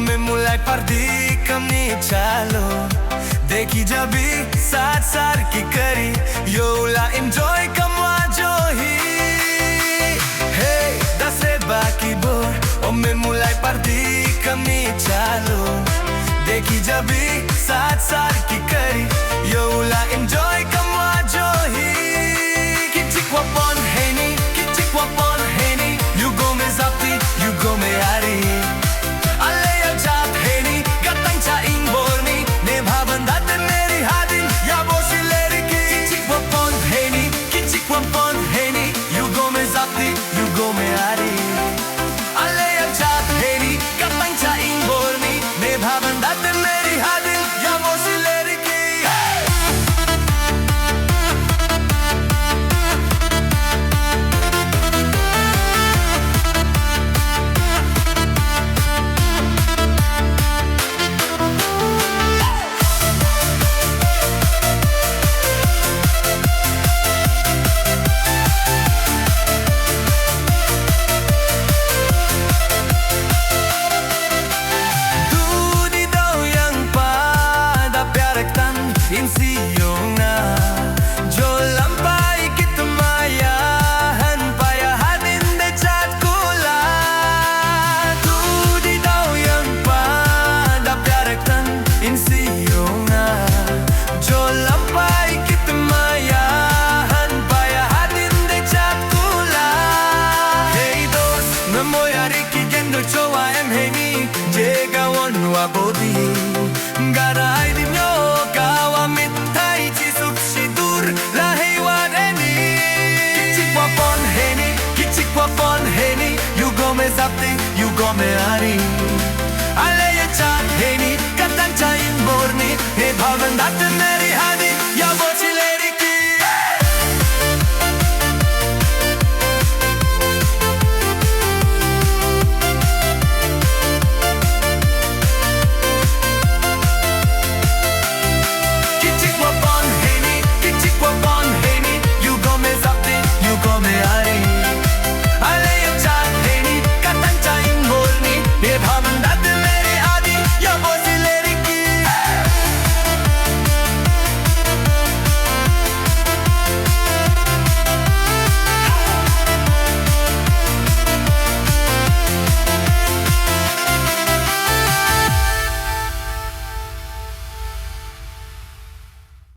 में mulai pardi kami chalo देखी जब भी साथ सार की करी योला enjoy कमवा जो ही hey दसे बाकी बोर में mulai pardi kami chalo देखी जब भी साथ सार की करी योला enjoy कमवा जो ही किचिक wapon heni किचिक wapon heni you go me zapti you go me ari alle al jat heni gatang cha ing borni ne bhavanda te meri hadin ya boshi leriki kichik wapon heni you go me zapti you go me ari alle al jat heni gatang cha ing borni ne bhavanda te meri hadin ya boshi leriki Insiona jo lampai kitmayahan payahanin de chat kula tu di daw yang pada pyaraktan insiona jo lampai kitmayahan payahanin de chat kula hey dos memoyari ki gendo chowa em heni jega wonu abodi garai dinyo kichik wapon heni you go me zapti you go me ari